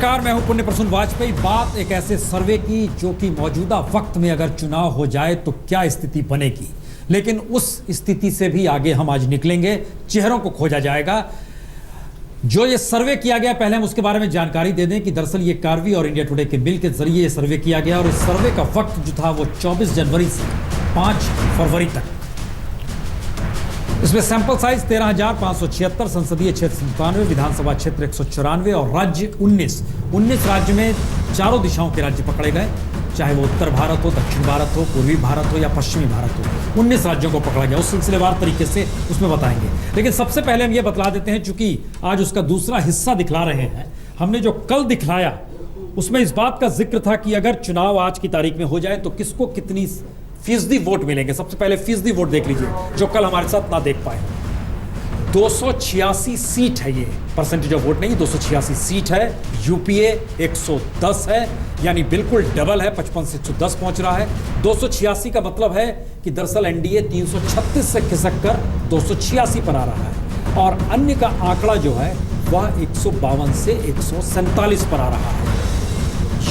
नमस्कार, मैं हूं पुण्य प्रसून वाजपेयी। बात एक ऐसे सर्वे की जो कि मौजूदा वक्त में अगर चुनाव हो जाए तो क्या स्थिति बनेगी, लेकिन उस स्थिति से भी आगे हम आज निकलेंगे। चेहरों को खोजा जाएगा। जो ये सर्वे किया गया, पहले हम उसके बारे में जानकारी दे दें कि दरअसल ये कार्वी और इंडिया टुडे के मिल के जरिए ये सर्वे किया गया और इस सर्वे का वक्त जो था वो 24 जनवरी से 5 फरवरी तक। इसमें सैंपल साइज 13,576, संसदीय क्षेत्र 97, विधानसभा क्षेत्र 194 और राज्य 19 राज्य में चारों दिशाओं के राज्य पकड़े गए, चाहे वो उत्तर भारत हो, दक्षिण भारत हो, पूर्वी भारत हो या पश्चिमी भारत हो। 19 राज्यों को पकड़ा गया। उस सिलसिलेवार तरीके से उसमें बताएंगे, लेकिन सबसे पहले हम ये बतला देते हैं, चूंकि आज उसका दूसरा हिस्सा दिखला रहे हैं। हमने जो कल दिखलाया उसमें इस बात का जिक्र था कि अगर चुनाव आज की तारीख में हो जाए तो किसको कितनी फीसदी वोट मिलेंगे। सबसे पहले फीसदी वोट देख लीजिए, जो कल हमारे साथ ना देख पाए। 286 सीट है, ये परसेंटेज ऑफ वोट नहीं, 286 सीट है। यूपीए 110 है, यानी बिल्कुल डबल है, 55 से 110 पहुंच रहा है। 286 का मतलब है कि दरअसल एनडीए 336 से खिसक कर 286 पर आ रहा है और अन्य का आंकड़ा जो है वह 152 से 147 पर आ रहा है।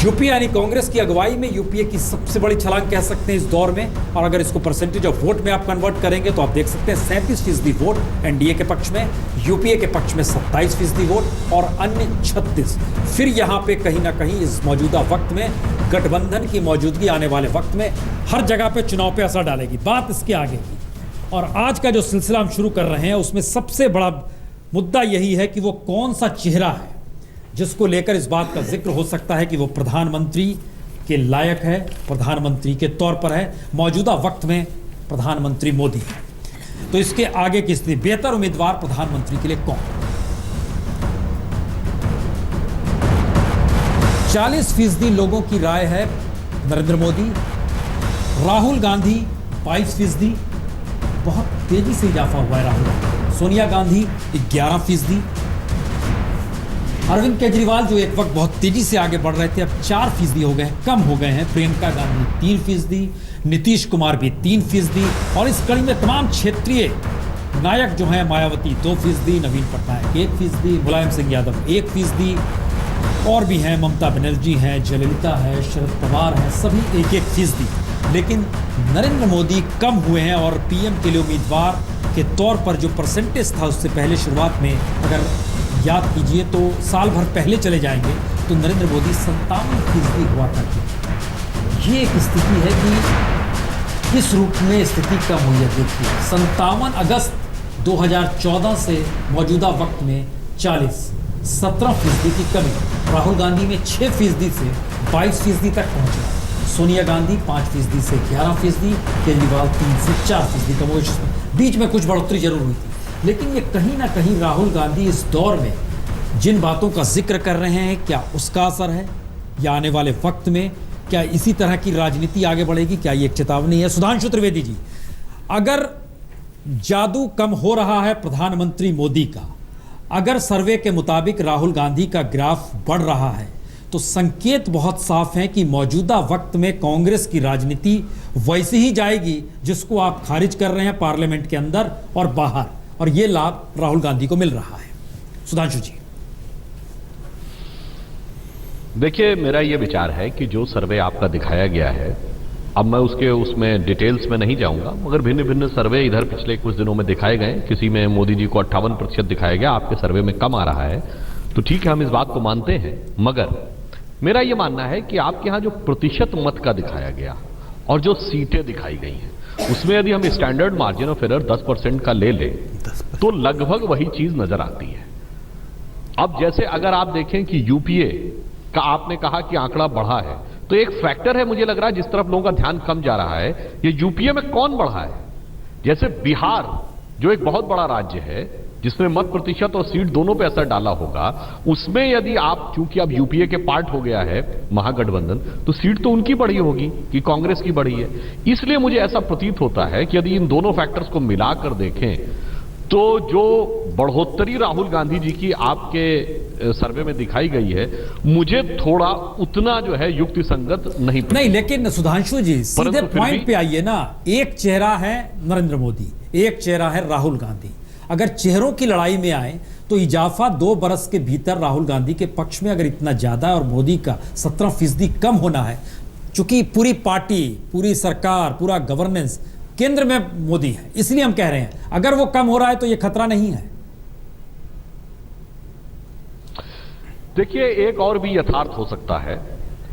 यूपीए यानी कांग्रेस की अगुवाई में यूपीए की सबसे बड़ी छलांग कह सकते हैं इस दौर में। और अगर इसको परसेंटेज ऑफ वोट में आप कन्वर्ट करेंगे तो आप देख सकते हैं 37% वोट एनडीए के पक्ष में, यूपीए के पक्ष में 27% वोट और अन्य 36। फिर यहाँ पे कहीं ना कहीं इस मौजूदा वक्त में गठबंधन की मौजूदगी आने वाले वक्त में हर जगह पे चुनाव पे असर डालेगी। बात इसके आगे की, और आज का जो सिलसिला हम शुरू कर रहे हैं उसमें सबसे बड़ा मुद्दा यही है कि वो कौन सा चेहरा है जिसको लेकर इस बात का जिक्र हो सकता है कि वो प्रधानमंत्री के लायक है, प्रधानमंत्री के तौर पर है। मौजूदा वक्त में प्रधानमंत्री मोदी है, तो इसके आगे की स्थिति, बेहतर उम्मीदवार प्रधानमंत्री के लिए कौन? 40% लोगों की राय है नरेंद्र मोदी। राहुल गांधी 22%, बहुत तेजी से इजाफा हुआ है राहुल। सोनिया गांधी 11%। अरविंद केजरीवाल जो एक वक्त बहुत तेजी से आगे बढ़ रहे थे, अब 4% हो गए, कम हो गए हैं। प्रियंका गांधी 3%, नीतीश कुमार भी 3%, और इस कड़ी में तमाम क्षेत्रीय नायक जो हैं, मायावती 2%, नवीन पटनायक 1%, मुलायम सिंह यादव 1%, और भी हैं, ममता बनर्जी हैं, जयललिता है, शरद पवार हैं, सभी 1-1%। लेकिन नरेंद्र मोदी कम हुए हैं और पीएम के लिए उम्मीदवार के तौर पर जो परसेंटेज था उससे पहले शुरुआत में अगर याद कीजिए तो साल भर पहले चले जाएंगे तो नरेंद्र मोदी 57% हुआ करते थे। ये एक स्थिति है कि किस रूप में स्थिति कम हुई है। देखिए 57 अगस्त 2014 से मौजूदा वक्त में 17% की कमी। राहुल गांधी में 6% से 22% तक पहुंचा। सोनिया गांधी 5% से 11%, केजरीवाल 3 से 4% कम हुए। बीच में कुछ बढ़ोतरी जरूर हुई थी, लेकिन ये कहीं ना कहीं राहुल गांधी इस दौर में जिन बातों का जिक्र कर रहे हैं, क्या उसका असर है, या आने वाले वक्त में क्या इसी तरह की राजनीति आगे बढ़ेगी? क्या ये एक चेतावनी है? सुधांशु त्रिवेदी जी, अगर जादू कम हो रहा है प्रधानमंत्री मोदी का, अगर सर्वे के मुताबिक राहुल गांधी का ग्राफ बढ़ रहा है, तो संकेत बहुत साफ है कि मौजूदा वक्त में कांग्रेस की राजनीति वैसे ही जाएगी जिसको आप खारिज कर रहे हैं पार्लियामेंट के अंदर और बाहर, और ये लाभ राहुल गांधी को मिल रहा है। सुधांशु जी, देखिए, मेरा ये विचार है कि जो सर्वे आपका दिखाया गया है, अब मैं उसमें डिटेल्स में नहीं जाऊंगा, मगर भिन्न भिन्न सर्वे इधर पिछले कुछ दिनों में दिखाए गए। किसी में मोदी जी को 58% दिखाया गया, आपके सर्वे में कम आ रहा है, तो ठीक है, हम इस बात को मानते हैं। मगर मेरा ये मानना है कि आपके यहाँ जो प्रतिशत मत का दिखाया गया और जो सीटें दिखाई गई हैं, उसमें यदि हम स्टैंडर्ड मार्जिन ऑफ एरर 10% का ले लें तो लगभग वही चीज नजर आती है। अब जैसे अगर आप देखें कि यूपीए का आपने कहा कि आंकड़ा बढ़ा है, तो एक फैक्टर है, मुझे लग रहा है जिस तरफ लोगों का ध्यान कम जा रहा है, ये यूपीए में कौन बढ़ा है। जैसे बिहार जो एक बहुत बड़ा राज्य है जिसमें मत प्रतिशत और सीट दोनों पे असर डाला होगा, उसमें यदि आप, चूंकि अब यूपीए के पार्ट हो गया है महागठबंधन, तो सीट तो उनकी बढ़ी होगी कि कांग्रेस की बढ़ी है। इसलिए मुझे ऐसा प्रतीत होता है कि यदि इन दोनों फैक्टर्स को मिलाकर देखें तो जो बढ़ोतरी राहुल गांधी जी की आपके सर्वे में दिखाई गई है, मुझे थोड़ा उतना जो है युक्ति संगत नहीं। लेकिन सुधांशु जी, सीधे पॉइंट पे आइए ना। एक चेहरा है नरेंद्र मोदी, एक चेहरा है राहुल गांधी। अगर चेहरों की लड़ाई में आए तो इजाफा 2 बरस के भीतर राहुल गांधी के पक्ष में अगर इतना ज्यादा और मोदी का 17% कम होना है, चूंकि पूरी पार्टी, पूरी सरकार, पूरा गवर्नेंस केंद्र में मोदी है, इसलिए हम कह रहे हैं अगर वो कम हो रहा है तो ये खतरा नहीं है। देखिए, एक और भी यथार्थ हो सकता है,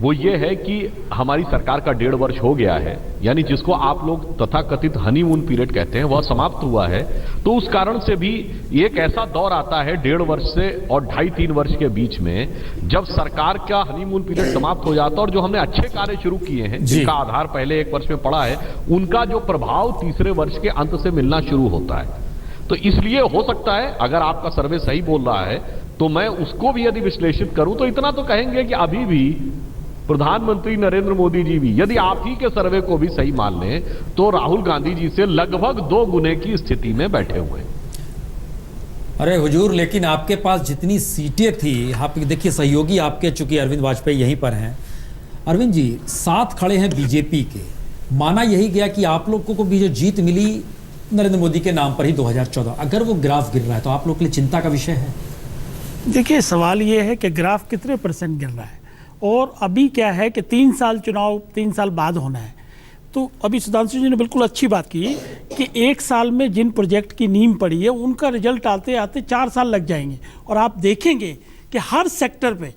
वो ये है कि हमारी सरकार का 1.5 वर्ष हो गया है, यानी जिसको आप लोग तथाकथित हनीमून पीरियड कहते हैं वह समाप्त हुआ है। तो उस कारण से भी एक ऐसा दौर आता है 1.5 वर्ष से और 2.5-3 वर्ष के बीच में, जब सरकार का हनीमून पीरियड समाप्त हो जाता है और जो हमने अच्छे कार्य शुरू किए हैं, जिनका आधार पहले 1 वर्ष में पड़ा है, उनका जो प्रभाव तीसरे वर्ष के अंत से मिलना शुरू होता है। तो इसलिए हो सकता है, अगर आपका सर्वे सही बोल रहा है, तो मैं उसको भी यदि विश्लेषित करूं तो इतना तो कहेंगे कि अभी भी प्रधानमंत्री नरेंद्र मोदी जी भी, यदि आप ही के सर्वे को भी सही मान लें, तो राहुल गांधी जी से लगभग 2 गुने की स्थिति में बैठे हुए हैं। अरे हुजूर, लेकिन आपके पास जितनी सीटें थी, आप देखिए सहयोगी आपके, चूंकि अरविंद वाजपेयी यहीं पर हैं, अरविंद जी साथ खड़े हैं बीजेपी के, माना यही गया कि आप लोगों को भी जो जीत मिली नरेंद्र मोदी के नाम पर ही 2014, अगर वो ग्राफ गिर रहा है तो आप लोग के लिए चिंता का विषय है? देखिए, सवाल ये है कि ग्राफ कितने % गिर रहा है, और अभी क्या है कि 3 साल चुनाव 3 साल बाद होना है। तो अभी सुधांशु जी ने बिल्कुल अच्छी बात की कि 1 साल में जिन प्रोजेक्ट की नींव पड़ी है उनका रिजल्ट आते आते 4 साल लग जाएंगे, और आप देखेंगे कि हर सेक्टर पे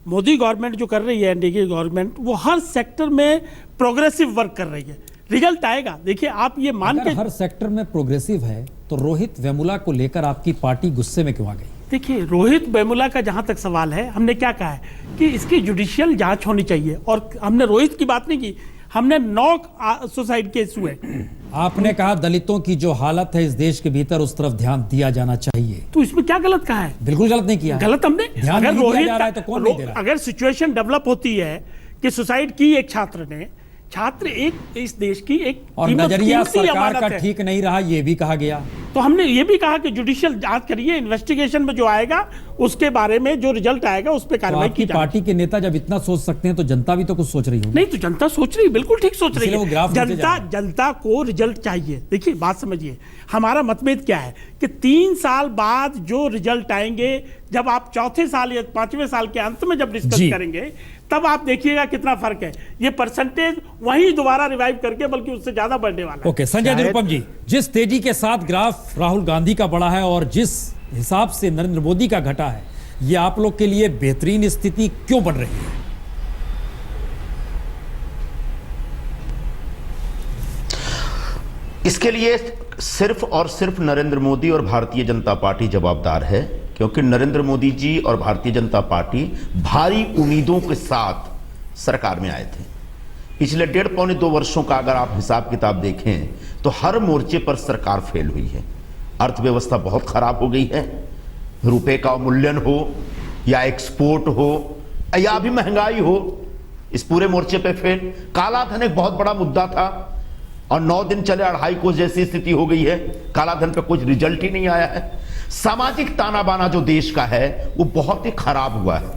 मोदी गवर्नमेंट जो कर रही है, एनडीए की गवर्नमेंट, वो हर सेक्टर में प्रोग्रेसिव वर्क कर रही है। रिजल्ट आएगा। देखिए, आप ये मान के, हर सेक्टर में प्रोग्रेसिव है तो रोहित वेमुला को लेकर आपकी पार्टी गुस्से में क्यों आ गई? देखिए, रोहित वेमुला का जहां तक सवाल है, हमने क्या कहा है कि इसकी जुडिशियल जांच होनी चाहिए, और हमने रोहित की बात नहीं की, हमने 9 सुसाइड केस हुए। आपने कहा दलितों की जो हालत है इस देश के भीतर, उस तरफ ध्यान दिया जाना चाहिए, तो इसमें क्या गलत कहा है? बिल्कुल गलत नहीं किया। गलत हमने, अगर रोहित जा रहा है तो कौन नहीं दे रहा? अगर सिचुएशन डेवलप होती है कि सुसाइड की एक छात्र ने, छात्र एक इस देश की एक और नजरिया सरकार का ठीक नहीं रहा, ये भी कहा गया। तो हमने ये भी कहा कि जुडिशियल जांच करिए, इन्वेस्टिगेशन में जो आएगा उसके बारे में जो रिजल्ट आएगा उस पर कार्रवाई की। पार्टी के नेता जब इतना सोच सकते हैं तो जनता भी तो कुछ सोच रही होगी। नहीं, तो जनता सोच रही है, बिल्कुल ठीक सोच रही है। जनता को रिजल्ट चाहिए। देखिए, बात समझिए, हमारा मतभेद क्या है कि 3 साल बाद जो रिजल्ट आएंगे, जब आप 4थे साल या 5वें साल के अंत में जब डिस्कस करेंगे, तब आप देखिएगा कितना फर्क है। ये परसेंटेज वहीं दोबारा रिवाइव करके बल्कि उससे ज्यादा बढ़ने वाला है। ओके, संजय निरुपम जी, जिस तेजी के साथ ग्राफ राहुल गांधी का बढ़ा है और जिस हिसाब से नरेंद्र मोदी का घटा है, ये आप लोग के लिए बेहतरीन स्थिति क्यों बन रही है? इसके लिए सिर्फ और सिर्फ नरेंद्र मोदी और भारतीय जनता पार्टी जवाबदार है, क्योंकि नरेंद्र मोदी जी और भारतीय जनता पार्टी भारी उम्मीदों के साथ सरकार में आए थे। पिछले 1.5-2 वर्षों का अगर आप हिसाब किताब देखें तो हर मोर्चे पर सरकार फेल हुई है। अर्थव्यवस्था बहुत खराब हो गई है, रुपए का अवमूल्यन हो या एक्सपोर्ट हो या भी महंगाई हो, इस पूरे मोर्चे पे फेल। काला धन एक बहुत बड़ा मुद्दा था और 9 दिन चले 2.5 कोस जैसी स्थिति हो गई है, काला धन पे कुछ रिजल्ट ही नहीं आया है। सामाजिक ताना बाना जो देश का है वो बहुत ही खराब हुआ है।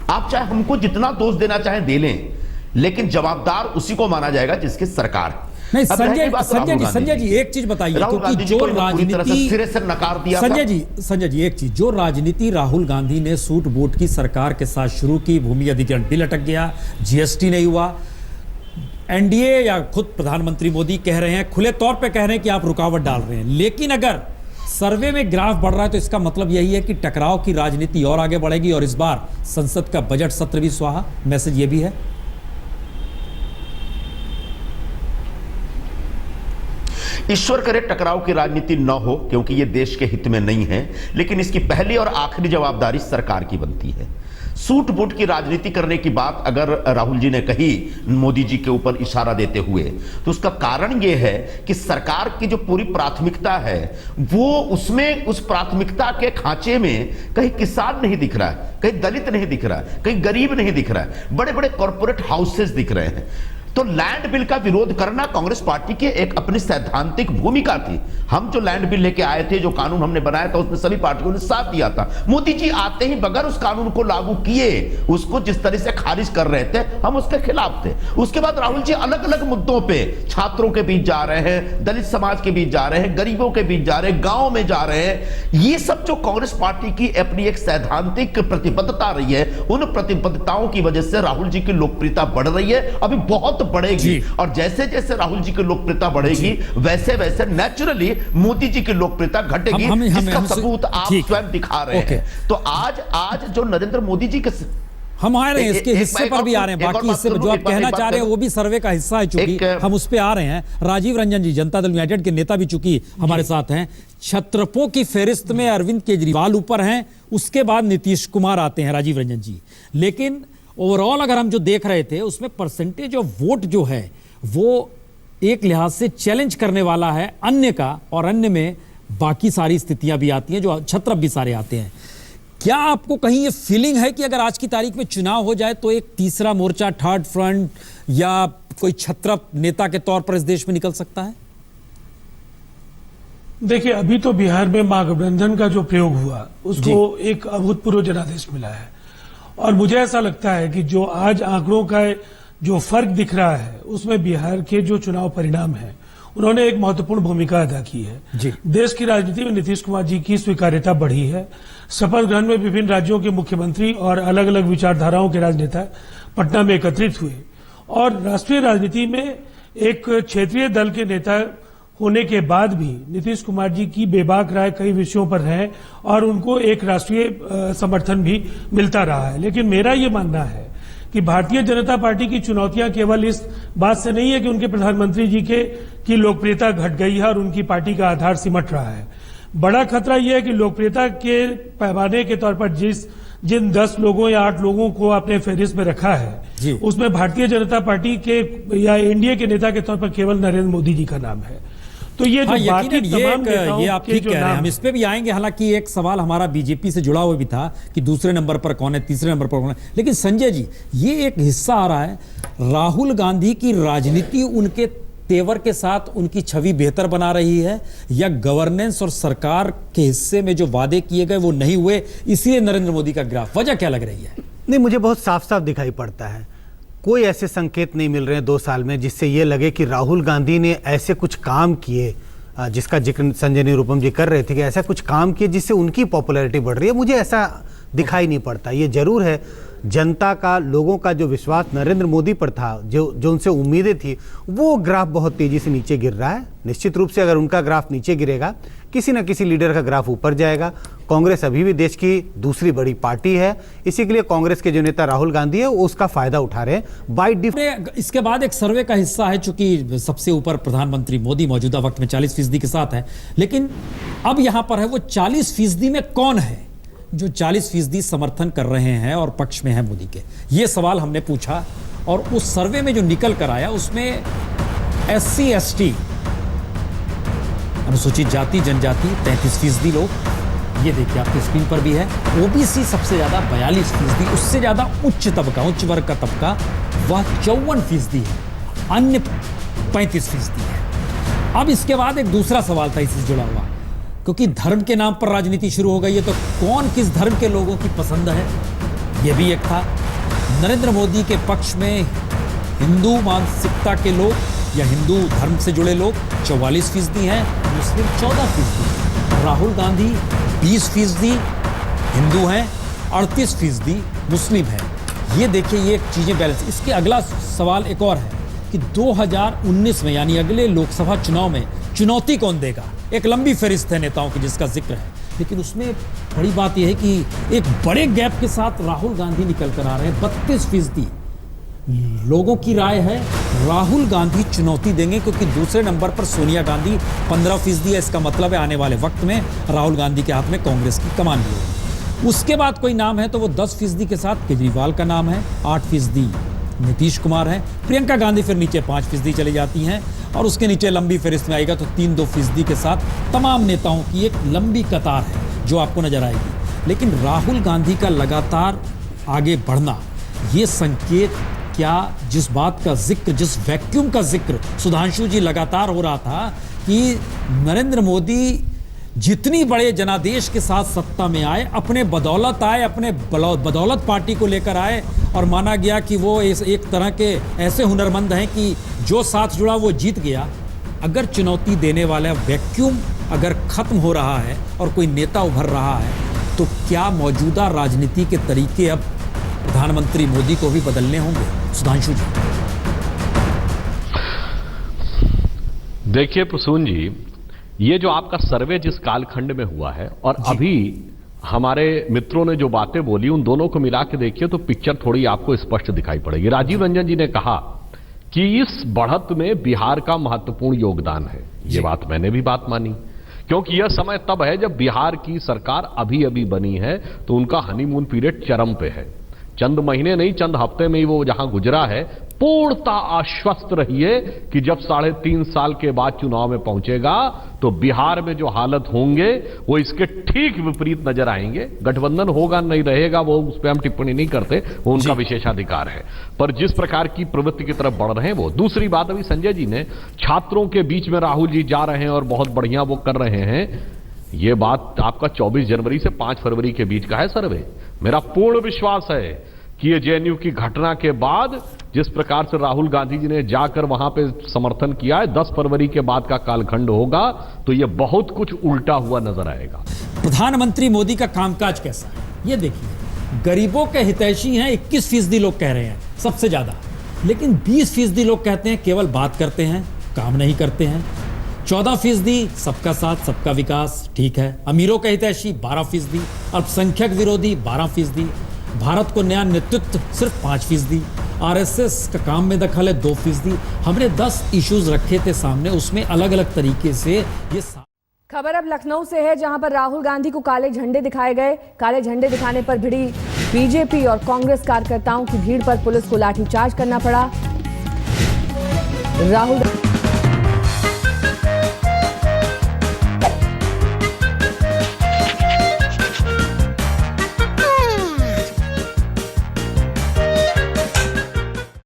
आप चाहे हमको जितना दोष देना चाहें दे लें, लेकिन जवाबदार उसी को माना जाएगा जिसकी सरकार है। नहीं, संजय जी एक चीज बताइए, क्योंकि जो राजनीति सिरे से नकार दिया संजय जी एक चीज, जो राजनीति राहुल गांधी ने सूट बूट की सरकार के साथ शुरू की, भूमि अधिग्रहण बिल अटक गया, जीएसटी नहीं हुआ, एनडीए या खुद प्रधानमंत्री मोदी कह रहे हैं, खुले तौर पे कह रहे हैं कि आप रुकावट डाल रहे हैं, लेकिन अगर सर्वे में ग्राफ बढ़ रहा है तो इसका मतलब यही है कि टकराव की राजनीति और आगे बढ़ेगी और इस बार संसद का बजट सत्र भी स्वाहा। मैसेज ये भी है। ईश्वर करे टकराव की राजनीति न हो, क्योंकि ये देश के हित में नहीं है, लेकिन इसकी पहली और आखिरी जवाबदारी सरकार की बनती है। सूट बूट की राजनीति करने की बात अगर राहुल जी ने कही मोदी जी के ऊपर इशारा देते हुए, तो उसका कारण यह है कि सरकार की जो पूरी प्राथमिकता है वो, उसमें उस प्राथमिकता के खांचे में कहीं किसान नहीं दिख रहा है, कहीं दलित नहीं दिख रहा है, कहीं गरीब नहीं दिख रहा है, बड़े बड़े कॉर्पोरेट हाउसेस दिख रहे हैं। तो लैंड बिल का विरोध करना कांग्रेस पार्टी की एक अपनी सैद्धांतिक भूमिका थी। हम जो लैंड बिल लेके आए थे, जो कानून हमने बनाया था, उसमें सभी पार्टियों ने साथ दिया था। मोदी जी आते ही बगैर उस कानून को लागू किए उसको जिस तरह से खारिज कर रहे थे, हम उसके खिलाफ थे। उसके बाद राहुल जी अलग अलग मुद्दों पे छात्रों के बीच जा रहे हैं, दलित समाज के बीच जा रहे हैं, गरीबों के बीच जा रहे हैं, गांव में जा रहे हैं। ये सब जो कांग्रेस पार्टी की अपनी एक सैद्धांतिक प्रतिबद्धता रही है, उन प्रतिबद्धताओं की वजह से राहुल जी की लोकप्रियता बढ़ रही है, अभी बहुत बढ़ेगी। और जैसे जैसे राहुल जी की लोकप्रियता बढ़ेगी वैसे वैसे नेचुरली मोदी जी की लोकप्रियता घटेगी, जिसका सबूत आप स्वयं दिखा रहे हैं। तो आज जो नरेंद्र मोदी जी के हम आ रहे हैं इसके हिस्से पर भी आ रहे हैं, बाकी हिस्से जो आप कहना चाह रहे हैं वो भी सर्वे का हिस्सा है, चूंकि हम उस पे आ रहे हैं। राजीव रंजन जी जनता दल यूनाइटेड के नेता भी चूंकि हमारे साथ हैं। छत्रपों की फेरिस्त में अरविंद केजरीवाल ऊपर हैं, उसके बाद नीतीश कुमार आते हैं, राजीव रंजन जी। लेकिन ओवरऑल अगर हम जो देख रहे थे उसमें परसेंटेज ऑफ वोट जो है वो एक लिहाज से चैलेंज करने वाला है अन्य का, और अन्य में बाकी सारी स्थितियां भी आती हैं, जो छत्रप भी सारे आते हैं। क्या आपको कहीं ये फीलिंग है कि अगर आज की तारीख में चुनाव हो जाए तो एक तीसरा मोर्चा, थर्ड फ्रंट या कोई छत्रप नेता के तौर पर इस देश में निकल सकता है? देखिए, अभी तो बिहार में महागठबंधन का जो प्रयोग हुआ उसको एक अभूतपूर्व जनादेश मिला है, और मुझे ऐसा लगता है कि जो आज आंकड़ों का जो फर्क दिख रहा है उसमें बिहार के जो चुनाव परिणाम है उन्होंने एक महत्वपूर्ण भूमिका अदा की है। देश की राजनीति में नीतीश कुमार जी की स्वीकार्यता बढ़ी है। शपथ ग्रहण में विभिन्न राज्यों के मुख्यमंत्री और अलग अलग विचारधाराओं के राजनेता पटना में एकत्रित हुए, और राष्ट्रीय राजनीति में एक क्षेत्रीय दल के नेता होने के बाद भी नीतीश कुमार जी की बेबाक राय कई विषयों पर है और उनको एक राष्ट्रीय समर्थन भी मिलता रहा है। लेकिन मेरा ये मानना है कि भारतीय जनता पार्टी की चुनौतियां केवल इस बात से नहीं है कि उनके प्रधानमंत्री जी की लोकप्रियता घट गई है और उनकी पार्टी का आधार सिमट रहा है। बड़ा खतरा यह है कि लोकप्रियता के पैमाने के तौर पर जिन 10 लोगों या 8 लोगों को अपने फेरिस्त में रखा है उसमें भारतीय जनता पार्टी के या एनडीए के नेता के तौर पर केवल नरेंद्र मोदी जी का नाम है। तो ये जो बाकी तमाम ये आप ठीक कह रहे हैं, हम इस पे भी आएंगे। हालांकि एक सवाल हमारा बीजेपी से जुड़ा हुआ भी था कि दूसरे नंबर पर कौन है, तीसरे नंबर पर कौन है। लेकिन संजय जी, ये एक हिस्सा आ रहा है, राहुल गांधी की राजनीति उनके तेवर के साथ उनकी छवि बेहतर बना रही है, या गवर्नेंस और सरकार के हिस्से में जो वादे किए गए वो नहीं हुए, इसलिए नरेंद्र मोदी का ग्राफ, वजह क्या लग रही है? नहीं, मुझे बहुत साफ साफ दिखाई पड़ता है। कोई ऐसे संकेत नहीं मिल रहे हैं 2 साल में जिससे ये लगे कि राहुल गांधी ने ऐसे कुछ काम किए, जिसका जिक्र संजय निरुपम जी कर रहे थे कि ऐसा कुछ काम किए जिससे उनकी पॉपुलैरिटी बढ़ रही है। मुझे ऐसा दिखाई नहीं पड़ता। ये जरूर है, जनता का, लोगों का जो विश्वास नरेंद्र मोदी पर था, जो उनसे उम्मीदें थी, वो ग्राफ बहुत तेजी से नीचे गिर रहा है। निश्चित रूप से अगर उनका ग्राफ नीचे गिरेगा, किसी न किसी लीडर का ग्राफ ऊपर जाएगा। कांग्रेस अभी भी देश की दूसरी बड़ी पार्टी है, इसी के लिए कांग्रेस के जो नेता राहुल गांधी है वो उसका फायदा उठा रहे हैं बाय डिफॉल्ट। इसके बाद एक सर्वे का हिस्सा है, चूंकि सबसे ऊपर प्रधानमंत्री मोदी मौजूदा वक्त में 40% के साथ है, लेकिन अब यहां पर है वो 40% में कौन है जो 40% समर्थन कर रहे हैं और पक्ष में है मोदी के। ये सवाल हमने पूछा, और उस सर्वे में जो निकल कर आया उसमें SC ST, अनुसूचित जाति जनजाति 33% लोग, ये देखिए आपकी स्क्रीन पर भी है। OBC सबसे ज्यादा 42%, उससे ज्यादा उच्च तबका, उच्च वर्ग का तबका वह 54% है, अन्य 35% है। अब इसके बाद एक दूसरा सवाल था इससे जुड़ा हुआ, क्योंकि धर्म के नाम पर राजनीति शुरू हो गई है, तो कौन किस धर्म के लोगों की पसंद है, यह भी एक था। नरेंद्र मोदी के पक्ष में हिंदू मानसिकता के लोग या हिंदू धर्म से जुड़े लोग 44% हैं, मुस्लिम 14%, राहुल गांधी 20% हिंदू हैं, 38% मुस्लिम हैं। ये देखिए, ये चीजें बैलेंस। इसके अगला सवाल एक और है कि 2019 में यानी अगले लोकसभा चुनाव में चुनौती कौन देगा। एक लंबी फहरिस्त है नेताओं की जिसका जिक्र है, लेकिन उसमें बड़ी बात यह है कि एक बड़े गैप के साथ राहुल गांधी निकल कर आ रहे हैं। 32% लोगों की राय है राहुल गांधी चुनौती देंगे, क्योंकि दूसरे नंबर पर सोनिया गांधी 15% है। इसका मतलब है आने वाले वक्त में राहुल गांधी के हाथ में कांग्रेस की कमान भी होगी। उसके बाद कोई नाम है तो वो 10% के साथ केजरीवाल का नाम है, 8% नीतीश कुमार है, प्रियंका गांधी फिर नीचे 5% चली जाती हैं, और उसके नीचे लंबी फहरिस्त में आएगा तो 3-2% के साथ तमाम नेताओं की एक लंबी कतार है जो आपको नजर आएगी। लेकिन राहुल गांधी का लगातार आगे बढ़ना, ये संकेत क्या जिस बात का जिक्र, जिस वैक्यूम का जिक्र सुधांशु जी लगातार हो रहा था कि नरेंद्र मोदी जितनी बड़े जनादेश के साथ सत्ता में आए, अपने बदौलत आए, अपने बदौलत पार्टी को लेकर आए और माना गया कि वो एक तरह के ऐसे हुनरमंद हैं कि जो साथ जुड़ा वो जीत गया। अगर चुनौती देने वाला वैक्यूम अगर खत्म हो रहा है और कोई नेता उभर रहा है, तो क्या मौजूदा राजनीति के तरीके अब प्रधानमंत्री मोदी को भी बदलने होंगे? सुधांशु जी। देखिए प्रसून जी, ये जो आपका सर्वे जिस कालखंड में हुआ है और अभी हमारे मित्रों ने जो बातें बोली, उन दोनों को मिला के देखिए तो पिक्चर थोड़ी आपको स्पष्ट दिखाई पड़ेगी। राजीव रंजन जी ने कहा कि इस बढ़त में बिहार का महत्वपूर्ण योगदान है। ये बात मैंने भी बात मानी, क्योंकि यह समय तब है जब बिहार की सरकार अभी अभी बनी है, तो उनका हनीमून पीरियड चरम पे है। चंद महीने नहीं, चंद हफ्ते में ही वो जहां गुजरा है। पूर्णता आश्वस्त रहिए कि जब 3.5 साल के बाद चुनाव में पहुंचेगा तो बिहार में जो हालत होंगे वो इसके ठीक विपरीत नजर आएंगे। गठबंधन होगा नहीं रहेगा, वो उस पर हम टिप्पणी नहीं करते, वो उनका विशेषाधिकार है, पर जिस प्रकार की प्रवृत्ति की तरफ बढ़ रहे हैं वो। दूसरी बात, अभी संजय जी ने छात्रों के बीच में राहुल जी जा रहे हैं और बहुत बढ़िया वो कर रहे हैं, ये बात आपका 24 जनवरी से 5 फरवरी के बीच का है सर्वे। मेरा पूर्ण विश्वास है कि ये जेएनयू की घटना के बाद जिस प्रकार से राहुल गांधी जी ने जाकर वहां पे समर्थन किया है, 10 फरवरी के बाद का कालखंड होगा तो ये बहुत कुछ उल्टा हुआ नजर आएगा। प्रधानमंत्री मोदी का कामकाज कैसा है ये देखिए। गरीबों के हितैषी हैं 21% लोग कह रहे हैं, सबसे ज्यादा, लेकिन 20% लोग कहते हैं केवल बात करते हैं, काम नहीं करते हैं। 14% सबका साथ सबका विकास, ठीक है। अमीरों के हितैषी 12%, अल्पसंख्यक विरोधी 12%, भारत को नया नेतृत्व सिर्फ 5%, आरएसएस का काम में दखल है 2%। हमने 10 इश्यूज रखे थे सामने, उसमें अलग अलग तरीके से ये। खबर अब लखनऊ से है, जहां पर राहुल गांधी को काले झंडे दिखाए गए। काले झंडे दिखाने पर भिड़ी बीजेपी और कांग्रेस कार्यकर्ताओं की भीड़ पर पुलिस को लाठीचार्ज करना पड़ा। राहुल